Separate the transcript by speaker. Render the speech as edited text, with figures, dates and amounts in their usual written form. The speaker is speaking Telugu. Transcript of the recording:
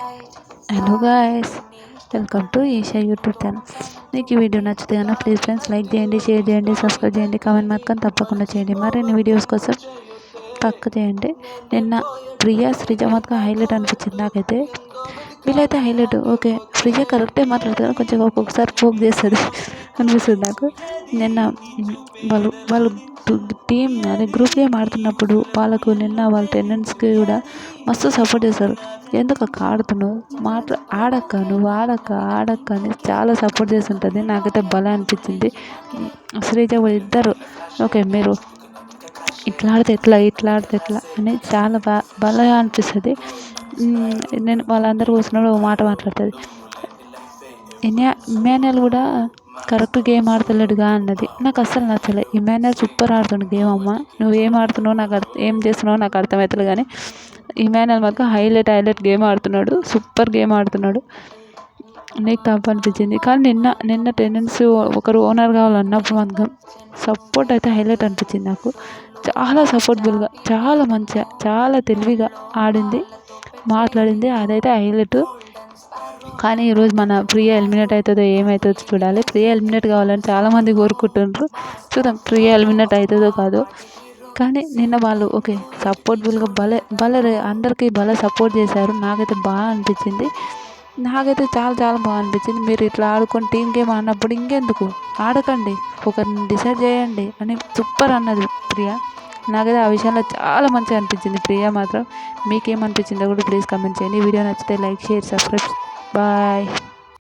Speaker 1: Hello guys, welcome to Esha YouTube channel. మీకు ఈ వీడియో నచ్చితే కనుక ప్లీజ్ ఫ్రెండ్స్ లైక్ చేయండి, షేర్ చేయండి, సబ్స్క్రైబ్ చేయండి, కామెంట్ మాత్రం తప్పకుండా చేయండి. మరిన్ని వీడియోస్ కోసం పక్క చేయండి. నిన్న ప్రియా శ్రీజ మాత్రం హైలైట్ అనిపించింది నాకైతే. వీళ్ళైతే హైలైట్ ఓకే, శ్రీజ కరెక్టే మాట్లాడుతుంది, కొంచెం ఒక్కొక్కసారి పోక్ చేస్తుంది అనిపిస్తుంది నాకు. నిన్న వాళ్ళు టీం అదే గ్రూప్ గేమ్ ఆడుతున్నప్పుడు వాళ్ళకు నిన్న వాళ్ళ టెండెన్స్కి కూడా మస్తు సపోర్ట్ చేస్తారు. ఎందుకు అక్క ఆడుతున్నావు, నువ్వు ఆడక్క అని చాలా సపోర్ట్ చేస్తుంటుంది. నాకైతే భలే అనిపించింది. శ్రీజ కూడా ఇద్దరు ఓకే, మీరు ఇట్లా ఆడితే ఎట్లా అని చాలా భలే అనిపిస్తుంది. నేను వాళ్ళందరూ కూర్చున్నప్పుడు ఒక మాట మాట్లాడుతుంది. ఇమాన్యుయల్ కూడా కరెక్ట్ గేమ్ ఆడతలేడుగా అన్నది. నాకు అస్సలు నచ్చలే. ఇమాన్యుయల్ సూపర్ ఆడుతుండు గేమ్. అమ్మ నువ్వేం ఆడుతున్నావు ఏం చేస్తున్నావు నాకు అర్థమవుతుంది, కానీ ఇమాన్యుయల్ మాత్రం హైలైట్ గేమ్ ఆడుతున్నాడు, సూపర్ గేమ్ ఆడుతున్నాడు. నీకు తప్పు అనిపించింది, కానీ నిన్న టెండెన్సీ ఒకరు ఓనర్ కావాలన్నప్పుడు మాత్రం సపోర్ట్ అయితే హైలైట్ అనిపించింది నాకు. చాలా సపోర్టబుల్గా, చాలా మంచిగా, చాలా తెలివిగా ఆడింది, మాట్లాడింది, అదైతే హైలైట్. కానీ ఈరోజు మన ప్రియా ఎలిమినేట్ అవుతుందో ఏమవుతుందో చూడాలి. ప్రియా ఎలిమినేట్ కావాలని చాలామంది కోరుకుంటుండ్రు. చూద్దాం ప్రియా ఎలిమినేట్ అవుతుందో కాదో. కానీ నిన్న వాళ్ళు ఓకే సపోర్టబుల్గా భలే అందరికీ భలే సపోర్ట్ చేశారు. నాకైతే బాగా అనిపించింది. నాకైతే చాలా బాగా అనిపించింది. మీరు ఇట్లా ఆడుకొని టీం గేమ్ ఆడినప్పుడు ఇంకెందుకు ఆడకండి, ఒకరిని డిసైడ్ చేయండి అని సూపర్ అన్నది ప్రియా. నాకైతే ఆ విషయంలో చాలా మంచిగా అనిపించింది ప్రియా మాత్రం. మీకేమనిపించిందో కూడా ప్లీజ్ కామెంట్ చేయండి. వీడియో నచ్చితే లైక్, షేర్, సబ్స్క్రైబ్. బాయ్.